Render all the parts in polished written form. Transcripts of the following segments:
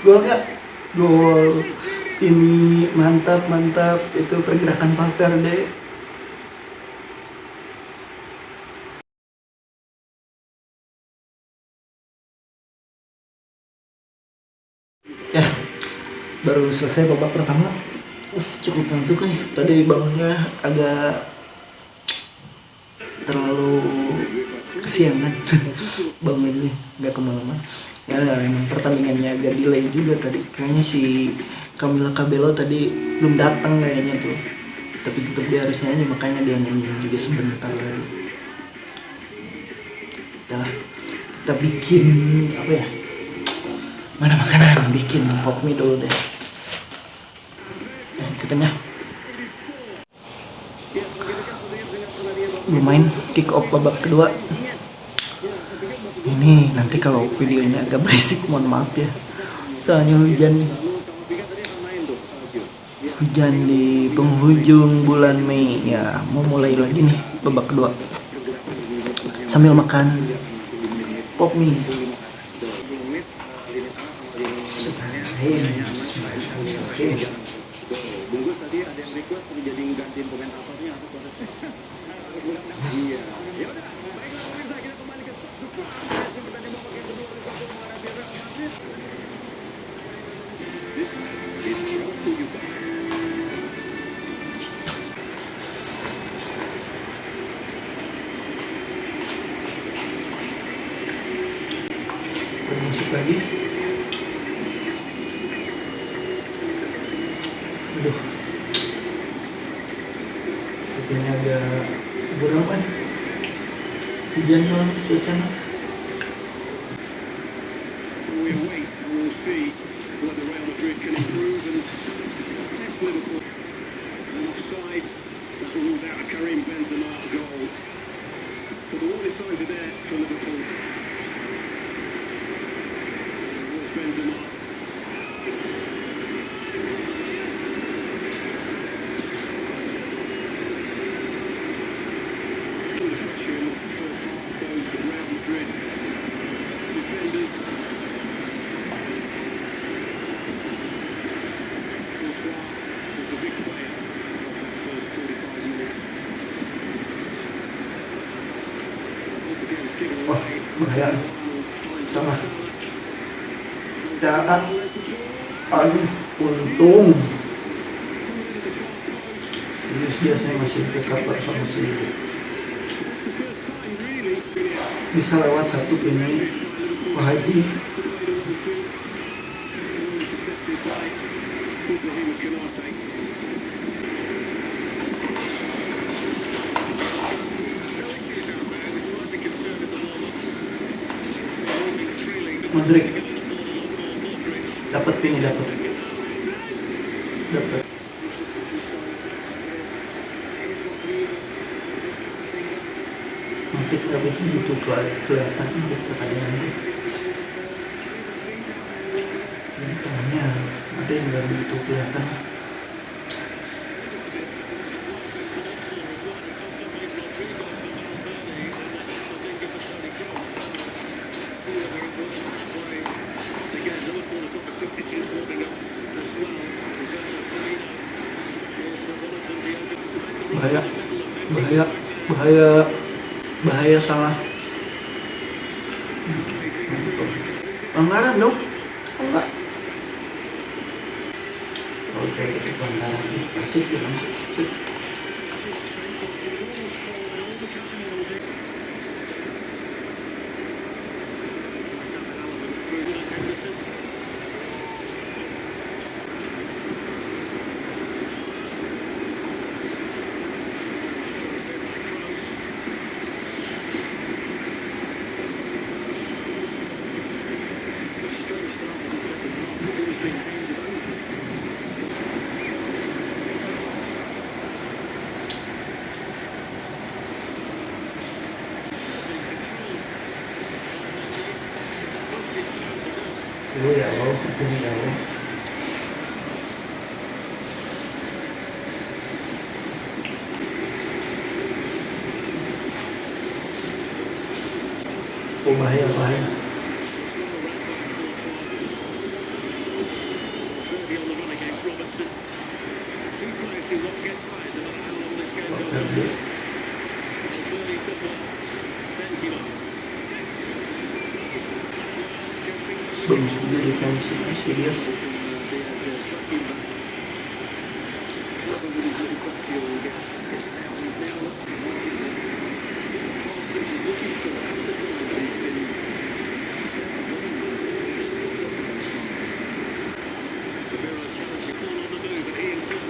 Gol nggak? Gol. Ini mantap itu pergerakan Valverde. Ya, baru selesai babak pertama. Cukup ngantuk nih. Tadi bangunnya agak terlalu kesiangan. Bangunnya nggak kemalaman. Ya emang pertandingannya agak delay juga tadi. Kayaknya si Camila Cabello tadi belum datang kayaknya tuh. Tapi tetap dia harus nyanyi, makanya dia nyanyi juga sebentar lagi. Ya lah, kita bikin apa ya? Mana makanan? Bikin pop mie dulu deh. Kita nya bermain kick off babak kedua. Ini nanti kalau videonya agak berisik, mohon maaf ya. Soalnya hujan di penghujung bulan Mei ya, mau mulai lagi nih babak kedua sambil makan pop mie. Masuk lagi. Aduh, ini agak burang kan, hujan soalnya cuacanya. Wah, bahaya. Salah. Jangan. Aduh, untung. Terus biasanya masih recover sama si bisa lewat satu ini Wah Haji. Modric dapat ping, dapat Modric tapi itu kelihatan untuk pertandingan ini. Ini tengahnya ada yang nggak begitu kelihatan. Bahaya salah. Pelanggaran dong. Enggak. Oke, itu pelanggaran. Asik ya, langsung. Ya Allah, ini ya Allah. Oh bahaya. Valverde bagus juga defensi serius.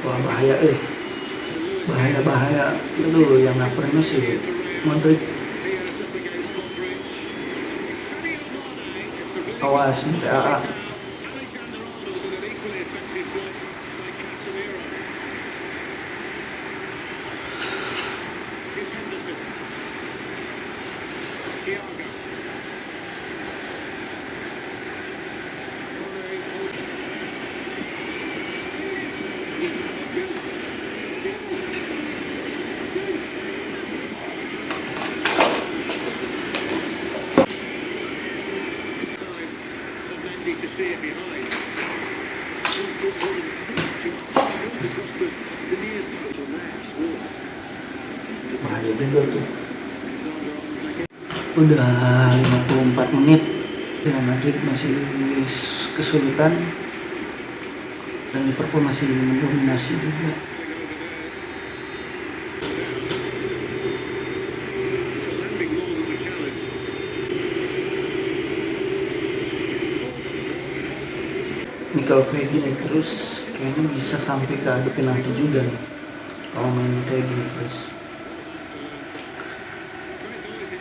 Wah bahaya bahaya itu yang nggak pernah sih Madrid. Awas nanti AA. Bahaya juga tuh. Udah 54 menit. Real Madrid masih kesulitan dan Liverpool masih mendominasi juga. Ini kalau kayak gini terus kayaknya bisa sampai ke adu penalti juga nih kalau main kayak gini terus.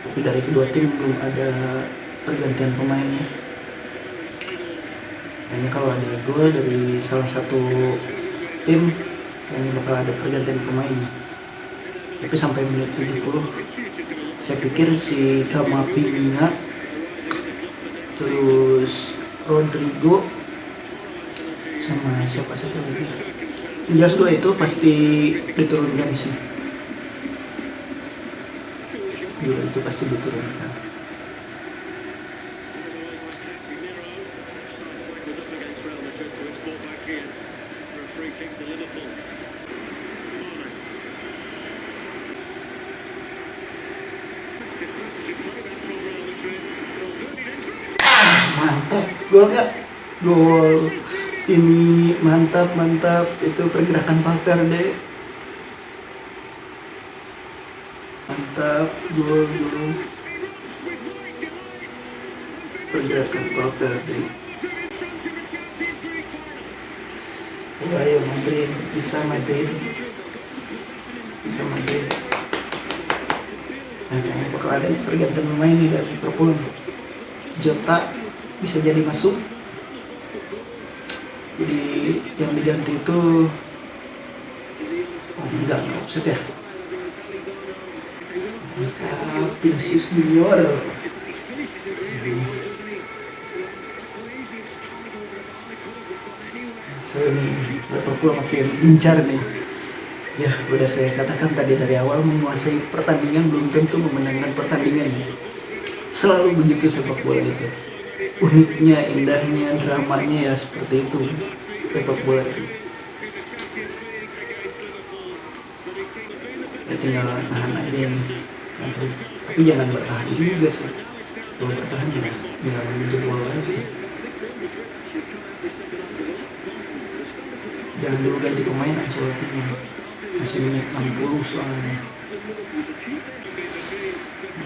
Tapi dari kedua tim belum ada pergantian pemainnya. Kayaknya kalau ada gol dari salah satu tim kayaknya bakal ada pergantian pemainnya. Tapi sampai menit 70 saya pikir si Camavinga terus Rodrigo sama siapa lagi, jelas dua itu pasti diturunkan sih. Dua itu pasti diturunkan. Mantap, gol nggak? Gol ini mantap itu pergerakan Valverde. Mantap, gol pergerakan Valverde. Ayo Madrid, bisa Madrid. Nah, kayaknya bakal ada pergantian pemain nih dari Liverpool. Jota bisa jadi masuk. Jadi yang diganti itu enggak offset ya. Vinicius Junior. So ini Liverpool makin gencar nih. Ya, udah saya katakan tadi dari awal, menguasai pertandingan belum tentu memenangkan pertandingan. Selalu begitu sepak bola itu. Uniknya, indahnya, dramanya ya seperti itu sepak bola itu. Ya tinggal tahan aja ini. Tapi jangan bertahan juga sih. Kalau bertahan jangan menjebol aja. Jangan dulu ganti pemain Ancelottinya. Masih menit 60 soalnya.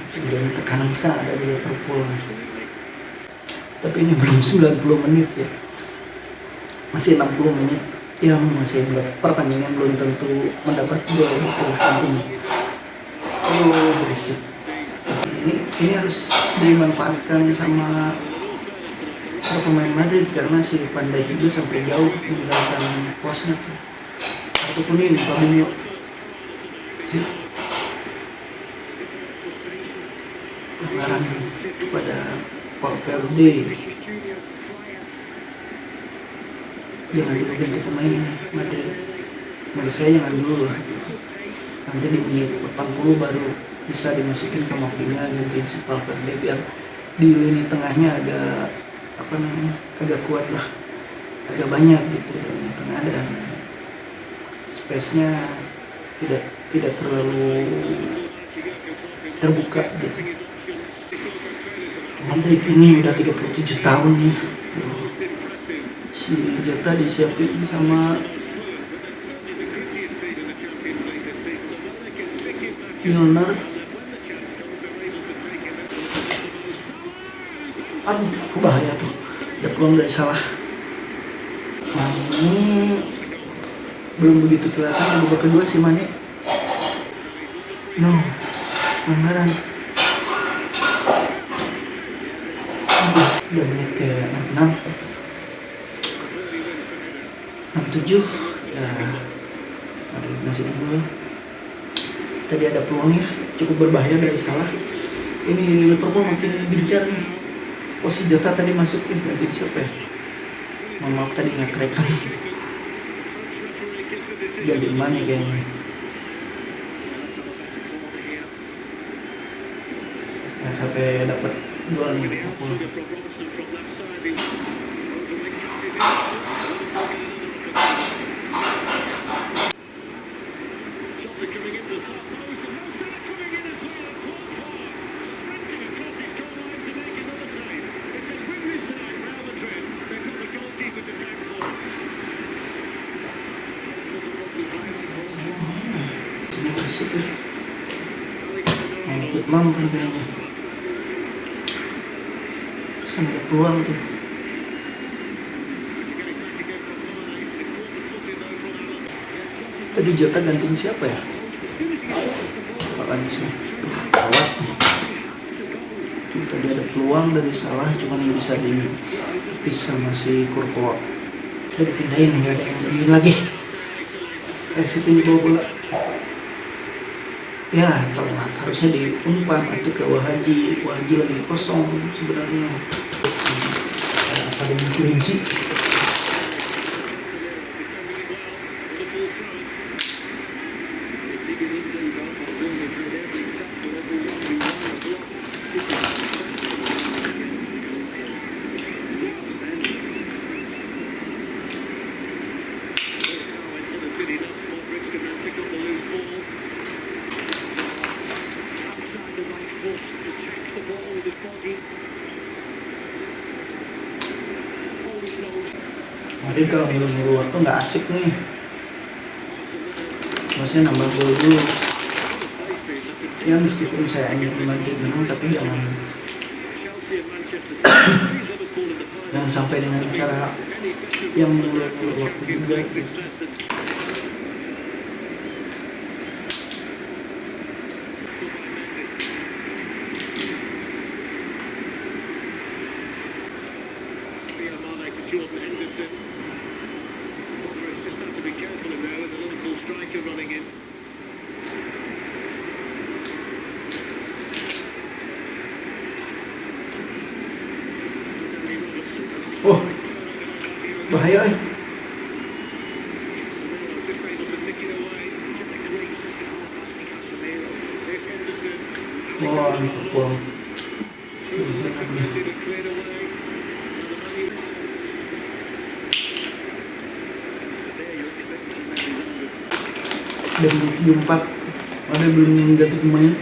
Sebenarnya tekanan sekarang ada di Liverpool. Tapi ini belum 90 menit ya. Masih 60 menit. Ya masih pertandingan belum tentu mendapat gol gitu nantinya. Berisik. Ini harus dimanfaatkan sama pemain Madrid karena si Pandai juga sampai jauh meninggalkan posnya. Ataupun ini Fabinho sih pelanggaran kepada Valverde. Jangan dulu ganti pemain Madrid. Menurut saya jangan dulu lah. Nanti di menit 40 baru bisa dimasukin Camavinga gantiin si Valverde biar di lini tengahnya agak agak kuat lah, agak banyak gitu di tengah ada space-nya tidak tidak terlalu terbuka gitu. Madrid ini udah 37 tahun nih. Si Jota disiapin sama Milner. Aduh, bahaya tuh. Ada peluang dari Salah. Nah, ini belum begitu kelihatan. Babak kedua si Mane. No, pelanggaran. Udah menit ke 6, 67 ya, masih dulu. Tadi ada peluangnya cukup berbahaya dari Salah. Ini Liverpool makin gencar nih. Si Jota tadi masukin, berarti siapa ya? Mohon maaf tadi nggak kerekam. Jadi mana kayaknya? Nah, sampai dapat gol nih Liverpool. Itu ikut nonton kayaknya, sampai peluang tuh. Tadi Jota gantiin siapa ya? Apaan sih? Awat. Tadi ada peluang dari Salah, cuman bisa ditepis sama si Courtois. Udah dipindahin, nggak ada yang begini lagi. Situ bawa bola. Ya telat, harusnya diumpan atau ke Wahaji lagi kosong sebenarnya. Apa dengan kelinci? Tapi kalau ngeluar tuh nggak asik nih. Maksudnya nambah gol dulu. Ya meskipun saya hanya membantu menang, tapi jangan sampai dengan cara yang mengeluarkan waktu juga. Oh, bahaya eh. Wah, wow. Dan 74 ada belum ganti pemain.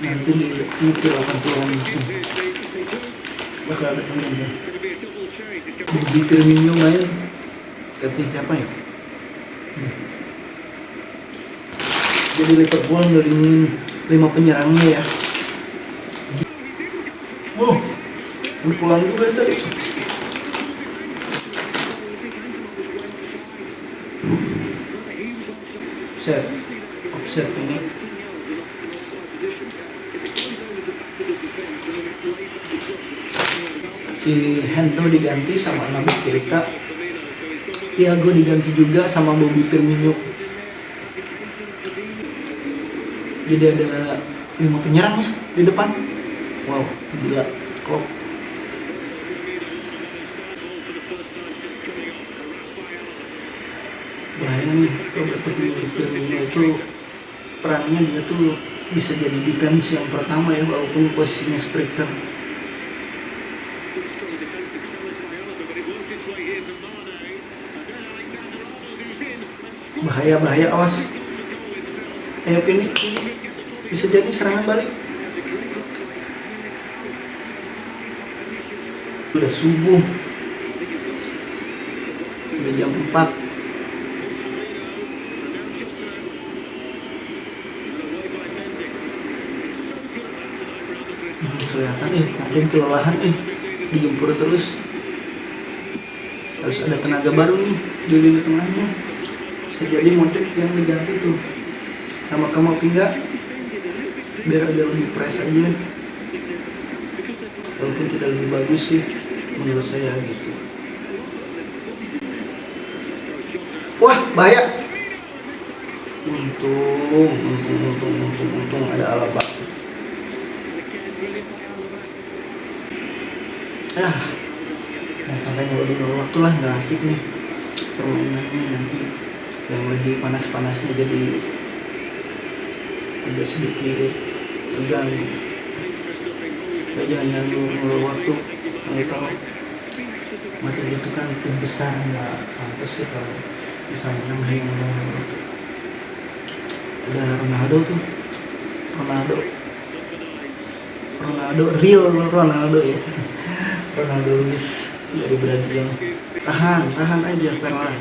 Nanti di mikir 80-an bakal ada pemain. Di Firmino main ganti siapa ya? Jadi Liverpool dari 5 penyerangnya ya. Wow, pulang juga tadi. Offset ini. Si Hendo diganti sama Nabi Keita. Thiago diganti juga sama Bobby Firmino. Jadi ada 5 penyerang ya di depan. Wow, gila. Klopp. Bahaya nih, Roberto Firmino itu perannya dia tuh bisa jadi defense yang pertama ya, walaupun posisinya striker. bahaya awas. Ayo ini bisa jadi serangan balik. Udah subuh, udah jam 4. Kelihatan makin kelelahan digempur terus. Harus ada tenaga baru nih di lini tengahnya. Bisa jadi Modric yang diganti tuh sama Camavinga biar agak lebih press aja. Walaupun tidak lebih bagus sih menurut saya gitu. Wah, bahaya. Untung ada Alaba. Sampai ngeluarin waktu lah, nggak asik nih permainannya. Nanti yang lagi panas-panasnya jadi agak sedikit terganggu. Jangan ngeluarin waktu. Kalau tahu Madrid itu kan tim besar, nggak pantas sih kalau misalnya namanya ada Ronaldo real Ronaldo ya. Ronaldo Luis dari Brazil. Tahan aja Ferlan.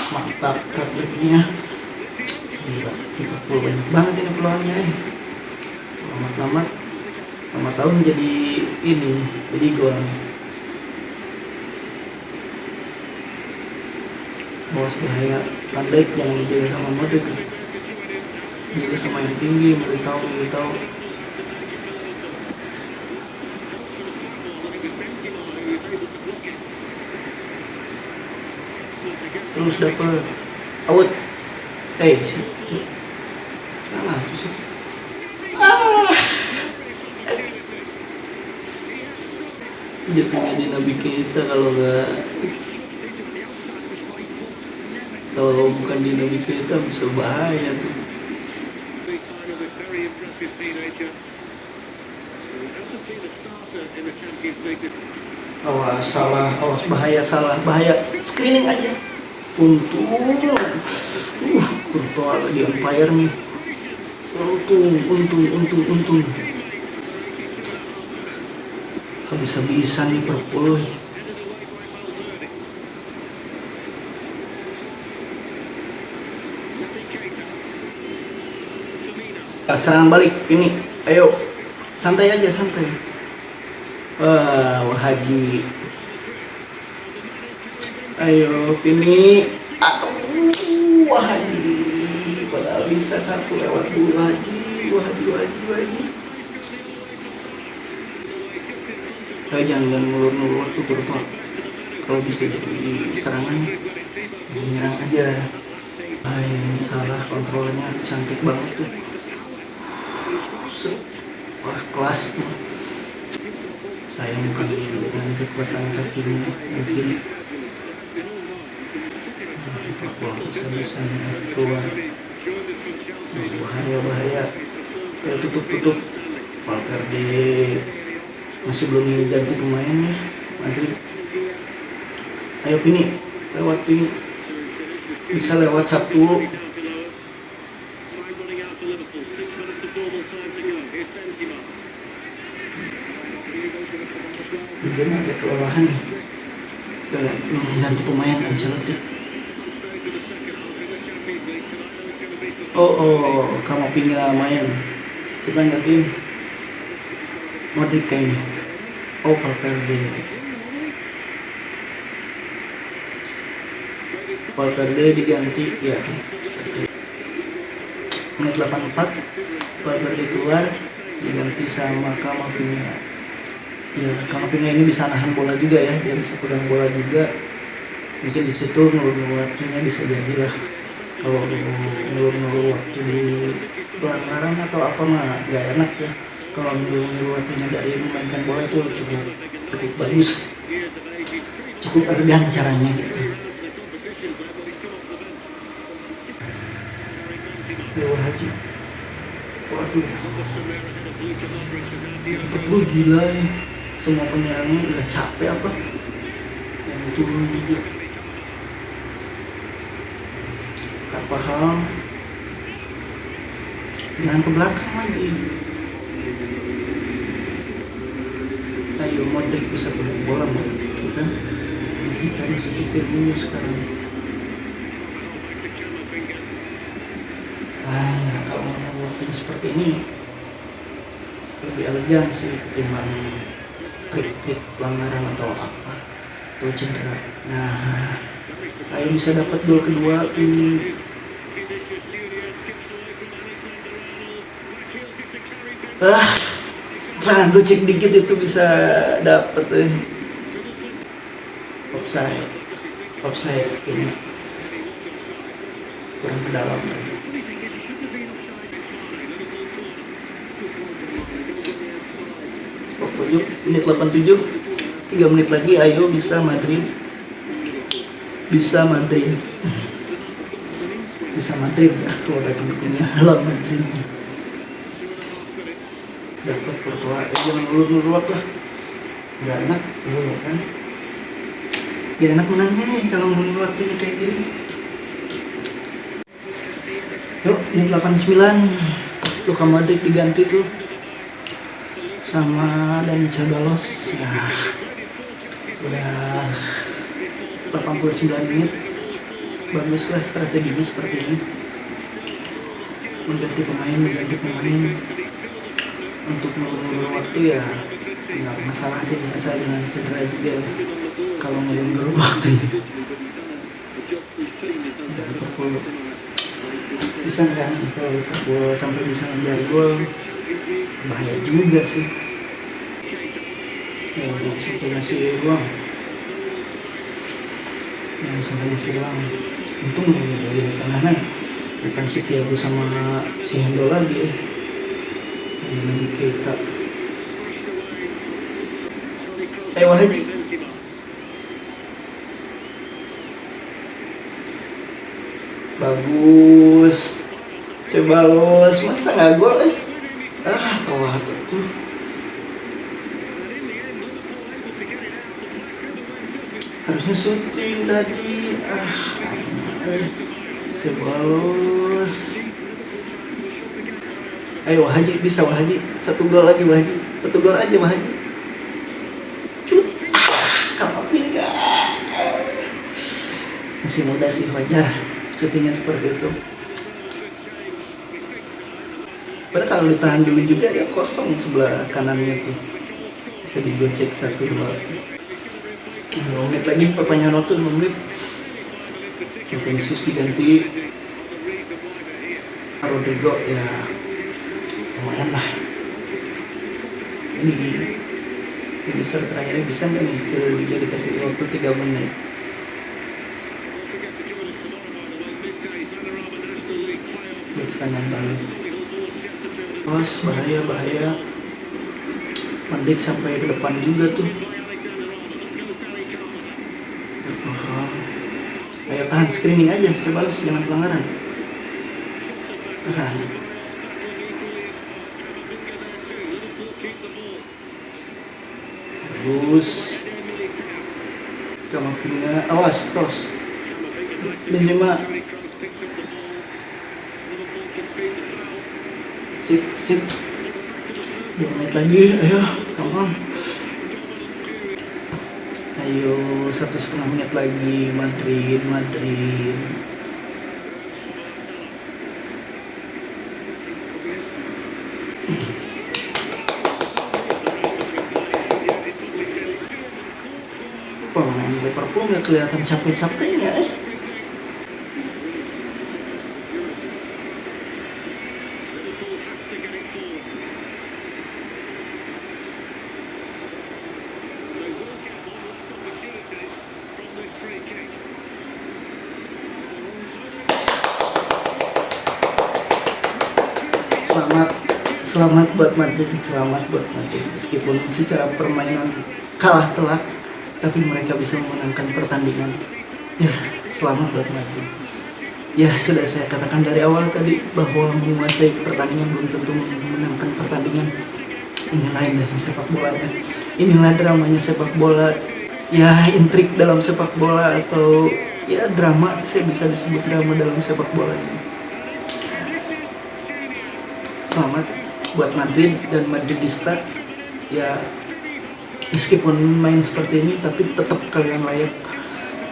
Mantap repliknya. Gila, Liverpool banyak banget ini peluangnya. Lama tahun jadi gol. Bos bahaya. Van Dijk jangan dijaga sama Modric. Jaga sama yang tinggi, beritahu. Terus dapat out. Salah tuh sih. Jatuhnya di Nabi kita kalau bukan di Nabi kita bisa bahaya tuh. Awas bahaya. Screening aja. Untung Courtois di umpire nih. Untung. Bisa nih Liverpool. Serangan balik ini. Ayo. Santai aja. Haji. Ayo ini. Haji. Padahal bisa 1-2 Haji. Jangan ngulur tuh Courtois. Kalau bisa jadi serangan, menyerang aja. Ini salah, kontrolnya cantik banget tuh. Wah, kelas tuh. Sayang bukan dengan kekuatan kakinya mungkin bisa keluar. Bahaya. Ya, tutup. Valverde masih belum ganti pemainnya. Madrid. Ayo lewat ini. Bisa lewat satu. Jadi agak kelelahan nih. Ganti pemain Ancelotti. Camavinga main. Siapa yang gantiin? Modric kayaknya. Valverde diganti ya. Menit 84 Valverde keluar diganti sama Camavinga. Ya, Camavinga ini bisa nahan bola juga ya, dia bisa pegang bola juga. Mungkin di situ ngelur waktunya bisa jadi lah. Kalau ngelur waktu di pelanggaran atau apa mah gak enak ya. Kalau ngelur waktunya dari memainkan bola itu cukup bagus, cukup elegan caranya gitu. Haji. Waduh. Gila ya. Semua penyerangnya nggak capek apa? turun juga. Carvajal jangan ke belakang lagi. Ayo Modric bisa pegang bola gitu kan. Kita harus setir dulu sekarang. Kalau mau waktunya seperti ini lebih elegan sih ketimbang trik-trik pelanggaran atau apa atau cedera. Nah, ayo bisa dapat gol kedua ini. Gue cek dikit itu bisa dapat offside ini kurang ke dalam. Menit 87, 3 menit lagi, ayo bisa Madrid ya, kalau ada pendukungnya lawan Madrid dapat Courtois, jangan ngulur-ngulur lah, nggak enak kan, gak enak menangnya kalau ngulur waktunya kayak gini. Yuk, menit 89, Luka Modric diganti tuh sama Dani Ceballos. Ya udah 89 menit, baguslah strateginya seperti ini, mengganti pemain untuk mengulur waktu ya nggak masalah sih, biasa dengan cedera juga kalau ngulur waktunya. Liverpool bisa kan, kalau Liverpool sampai bisa ngejar gol bahaya juga sih. Sampai ngasih ruang, untung dari tengahnya bukan si Thiago sama si Hendo lagi dengan kita. Haji bagus, Ceballos masa nggak gol telat tuh. Harusnya syuting tadi. Ceballos. Ayo Haji, bisa Haji. 1 gol lagi Haji. 1 gol aja Haji. Cut. Kalau enggak. Masih muda sih, wajar syutingnya seperti itu. Padahal kalau ditahan dulu juga ya kosong sebelah kanannya tuh. Bisa digocek 1-2. 2 menit lagi, papanya Noto 5 menit. Vinicius diganti Rodrigo, ya lumayan lah. Ini finisher terakhirnya bisa nggak nih? Silvia dikasih waktu 3 menit. Buat serangan balik. Bahaya. Mendik sampai ke depan juga tuh. Ayo tahan, screening aja, coba lu jangan pelanggaran. Tahan. Bagus. Kamavinga, awas, cross. Benzema. Sip. 2 menit lagi, ayo, come on. Ayo 1,5 menit lagi, Madrid. Pemain Liverpool nggak kelihatan capek-capeknya. Selamat buat Madrid. Meskipun secara permainan kalah telak, tapi mereka bisa memenangkan pertandingan. Ya, selamat buat Madrid. Ya, sudah saya katakan dari awal tadi bahwa menguasai pertandingan belum tentu memenangkan pertandingan. Inilah indahnya sepak bola. Inilah dramanya sepak bola. ya intrik dalam sepak bola atau ya drama, saya bisa disebut drama dalam sepak bola ini. Selamat buat Madrid dan Madridista ya, meskipun main seperti ini tapi tetap kalian layak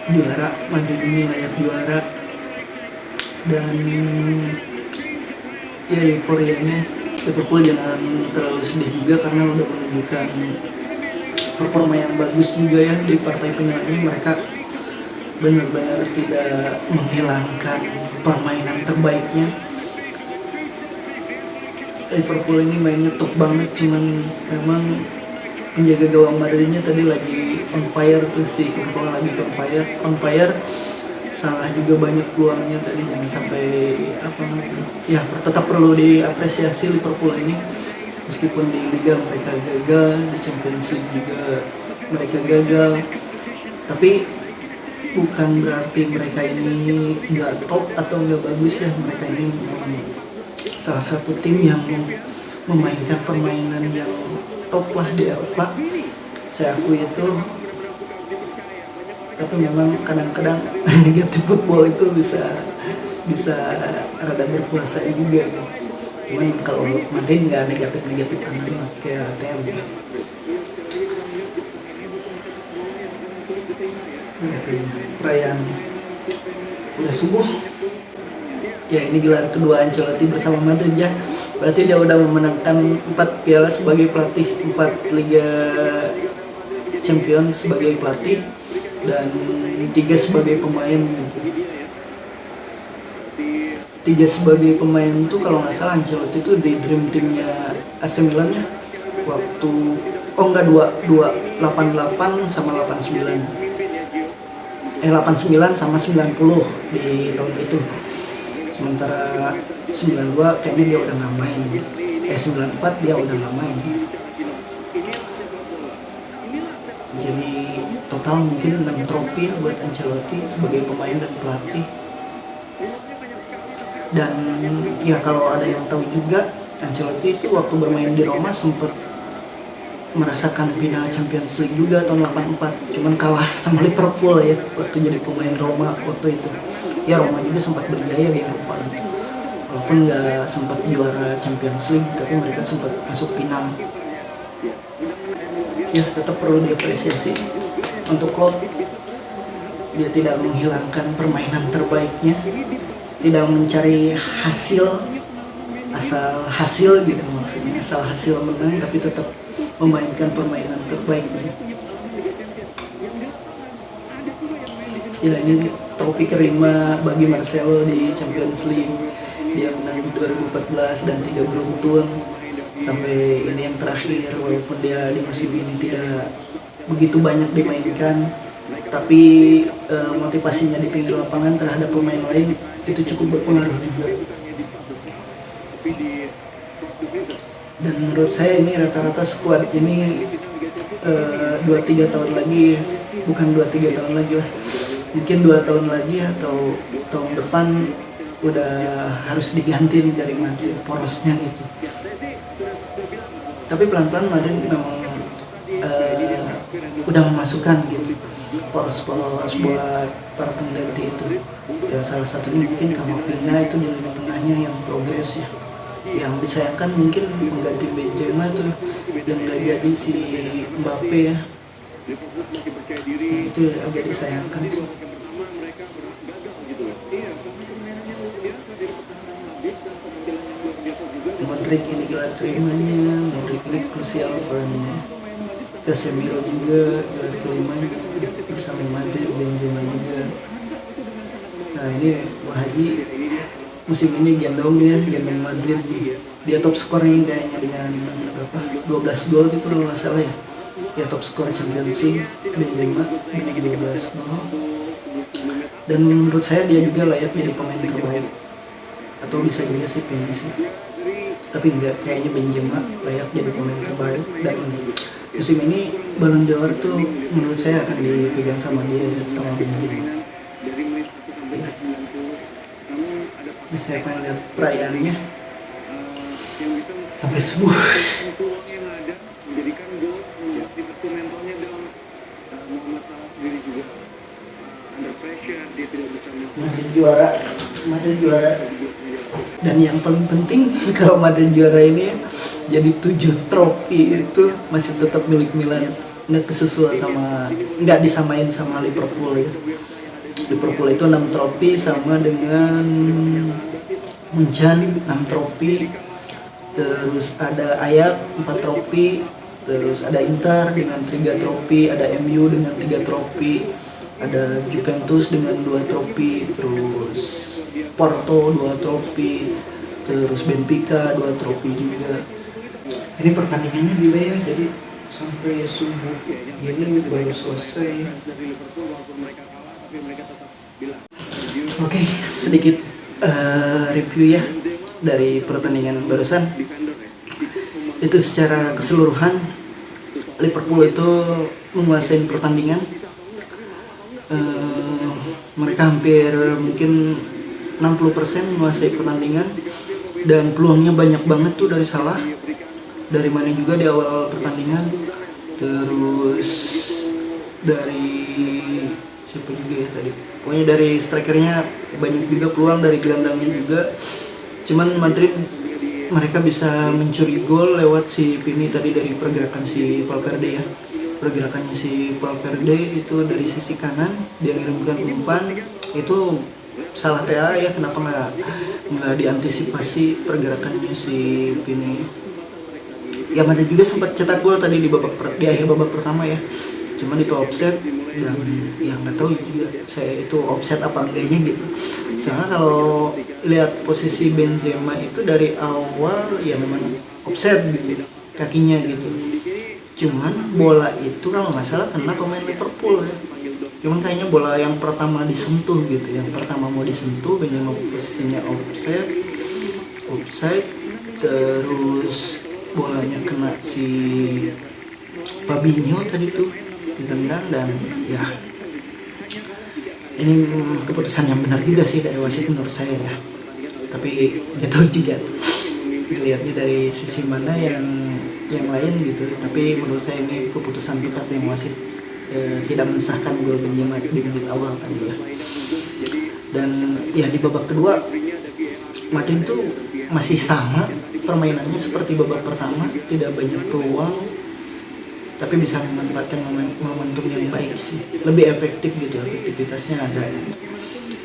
juara. Madrid ini layak juara, dan ya euforianya Liverpool jangan terlalu sedih juga karena udah menunjukkan performa yang bagus juga ya di partai final ini. Mereka benar-benar tidak menghilangkan permainan terbaiknya. Liverpool ini mainnya top banget, cuman memang penjaga gawang Madridnya tadi lagi on fire tuh, si Courtois lagi on fire, salah juga banyak peluangnya tadi, jangan sampai ya tetap perlu diapresiasi Liverpool ini. Meskipun di Liga mereka gagal, di Champions League juga mereka gagal, tapi bukan berarti mereka ini nggak top atau nggak bagus ya. Mereka ini salah satu tim yang memainkan permainan yang top lah di Eropa, saya akui itu. Tapi memang kadang-kadang negatif football itu bisa rada berkuasa juga gitu. Cuman kalau Madrid nggak negatif amat kayak ATM gitu. Perayaan udah subuh ya, ini gelar kedua Ancelotti bersama Madrid ya. Berarti dia udah memenangkan 4 piala sebagai pelatih, 4 Liga Champions sebagai pelatih, dan 3 sebagai pemain gitu. 3 sebagai pemain itu kalau nggak salah Ancelotti itu di dream teamnya AC Milan ya, waktu 88 sama 89 sama 90 di tahun itu. Sementara 92 kayaknya dia udah nggak main, 94 dia udah nggak main. Jadi total mungkin 6 trofi buat Ancelotti sebagai pemain dan pelatih. Dan ya kalau ada yang tahu juga, Ancelotti itu waktu bermain di Roma sempat merasakan final Champions League juga tahun 84, cuman kalah sama Liverpool ya waktu jadi pemain Roma waktu itu. Ya Roma juga sempat berjaya di Eropa gitu, walaupun nggak sempat juara Champions League, tapi mereka sempat masuk final. Ya tetap perlu diapresiasi untuk Klopp, dia tidak menghilangkan permainan terbaiknya, tidak mencari asal hasil gitu, maksudnya asal hasil menang, tapi tetap memainkan permainan terbaiknya. Ya ini trofi kelima bagi Marcelo di Champions League, dia menang di 2014 dan 3 beruntun sampai ini yang terakhir. Walaupun dia di musim ini tidak begitu banyak dimainkan, tapi motivasinya di pinggir lapangan terhadap pemain lain itu cukup berpengaruh juga. Dan menurut saya ini rata-rata skuad ini 2-3 tahun lagi, bukan 2-3 tahun lagi lah, mungkin 2 tahun lagi atau tahun depan udah harus diganti nih dari Madrid porosnya gitu. Tapi pelan-pelan Madrid memang udah memasukkan gitu poros-poros buat para pengganti itu. Ya salah satunya mungkin Kamavinga itu di lini tengahnya yang progres ya. Yang disayangkan mungkin mengganti Benzema tuh dan nggak jadi si Mbappe ya. Nah, itu agak disayangkan sih. Modric ini gelar kelimanya, Modric ini krusial perannya. Casemiro juga gelar kelimanya bersama Madrid, Benzema juga. Nah ini Haji musim ini gendong Madrid, dia top skornya kayaknya dengan berapa 12 gol gitu kalau nggak salah ya. Dia top skor Champions League, Benzema dengan 12 gol. Dan menurut saya dia juga layak jadi pemain terbaik, atau bisa juga sih PSG. Tapi enggak, kayaknya Benzema layak jadi pemain terbaik. Dan musim ini Ballon d'Or tuh menurut saya akan dipegang sama dia, sama Benzema. Saya akan lihat perayaannya sampai subuh. Menjadikan gol menjadi satu mentalnya dalam Madrid juara. Dan yang paling penting kalau Madrid juara ini jadi 7 trofi itu masih tetap milik Milan, nggak kesusul sama, nggak disamain sama Liverpool ya. Liverpool itu 6 trofi sama dengan Munchen 6 trofi, terus ada Ajax 4 trofi, terus ada Inter dengan 3 trofi, ada MU dengan 3 trofi, ada Juventus dengan 2 trofi, terus Porto 2 trofi, terus Benfica 2 trofi juga. Ini pertandingannya gila ya, jadi sampai subuh ini baru selesai. Oke, sedikit review ya dari pertandingan barusan. Itu secara keseluruhan Liverpool itu menguasai pertandingan. Mereka hampir mungkin 60% menguasai pertandingan dan peluangnya banyak banget tuh dari Salah, dari Mane juga di awal pertandingan, terus dari siapa juga ya tadi, pokoknya dari strikernya banyak juga peluang, dari gelandangnya juga. Cuman Madrid mereka bisa mencuri gol lewat si Vini tadi dari pergerakan si Valverde ya. Pergerakannya si Valverde itu dari sisi kanan dia ngirimkan umpan, itu salah TA ya, kenapa nggak diantisipasi pergerakannya si Vini. Ya Madrid juga sempat cetak gol tadi di akhir babak pertama ya, cuman itu offset dan ya nggak tahu juga saya itu offset apa enggaknya gitu. Soalnya kalau lihat posisi Benzema itu dari awal ya memang offset gitu kakinya gitu, cuman bola itu kalau nggak salah kena pemain Liverpool ya. Cuman kayaknya bola yang pertama disentuh gitu, yang pertama mau disentuh Benzema posisinya offside, terus bolanya kena si Fabinho tadi tuh ditendang, dan ya ini keputusan yang benar juga sih dari wasit menurut saya ya, tapi gak tahu juga dilihatnya dari sisi mana yang lain gitu, tapi menurut saya ini keputusan tepat yang wasit tidak mensahkan gol Benzema di menit awal tadi ya. Dan ya di babak kedua Madrid tuh masih sama permainannya seperti babak pertama, tidak banyak peluang tapi bisa memanfaatkan momentum yang baik sih, lebih efektif gitu, efektivitasnya ada.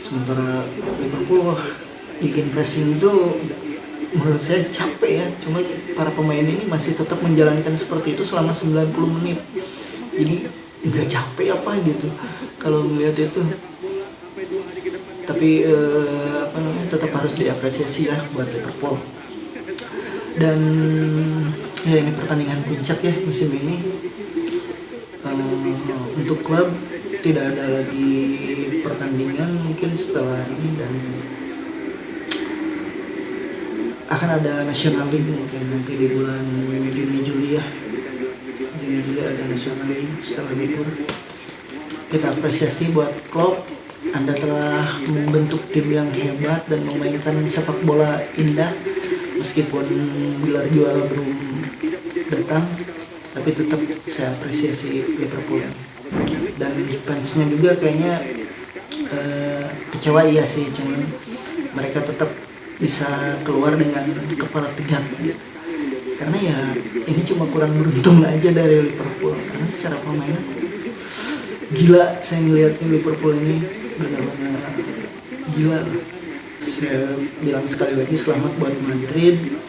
Sementara Liverpool bikin pressing itu menurut saya capek ya, cuma para pemain ini masih tetap menjalankan seperti itu selama 90 menit, jadi nggak capek apa gitu kalau melihat itu. Tapi tetap harus diapresiasi lah buat Liverpool. Dan ya ini pertandingan puncak ya musim ini. Untuk klub tidak ada lagi pertandingan mungkin setelah ini, dan akan ada National League mungkin nanti di bulan Juni-Juli ya. Juni-Juli ada National League setelah libur. Kita apresiasi buat klub, Anda telah membentuk tim yang hebat dan memainkan sepak bola indah. Meskipun gelar juara belum datang, tapi tetap saya apresiasi Liverpool. Dan fansnya juga kayaknya kecewa iya sih, cuman mereka tetap bisa keluar dengan kepala tegak gitu. Karena ya ini cuma kurang beruntung aja dari Liverpool, karena secara permainan gila saya melihatnya Liverpool ini benar-benar gila. Saya bilang sekali lagi selamat buat Madrid.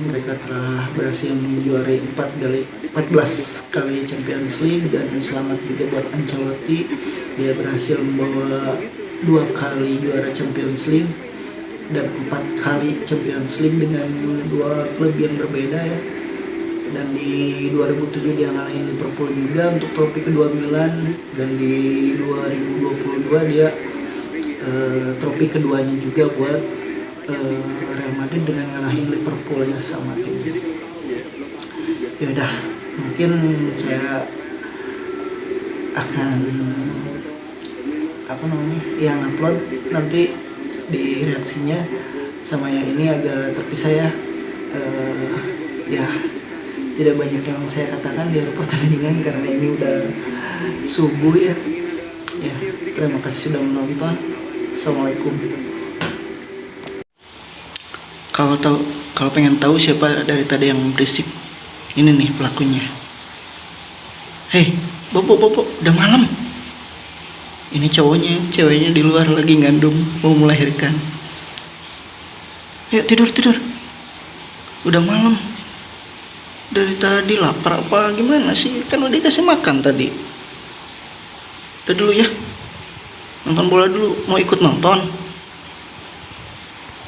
Mereka telah berhasil menjuarai 14 kali Champions League, dan selamat juga buat Ancelotti, dia berhasil membawa 2 kali juara Champions League dan 4 kali Champions League dengan 2 klub yang berbeda ya. Dan di 2007 dia ngalahin Liverpool juga untuk trofi kedua Milan, dan di 2022 dia trofi keduanya juga buat Real Madrid dengan ngalahin Liverpool ya sama tim. Ya udah, mungkin saya akan yang upload nanti di reaksinya sama yang ini agak terpisah ya. Ya tidak banyak yang saya katakan di pertandingan karena ini udah subuh ya. Ya, terima kasih sudah menonton. Assalamualaikum. Kalau pengen tahu siapa dari tadi yang berisik, ini nih pelakunya. Hei, bobo, udah malam. Ini ceweknya di luar lagi ngandung, mau melahirkan. Yuk tidur. Udah malam. Dari tadi lapar apa gimana sih? Kan udah dikasih makan tadi. Udah dulu ya. Nonton bola dulu. Mau ikut nonton?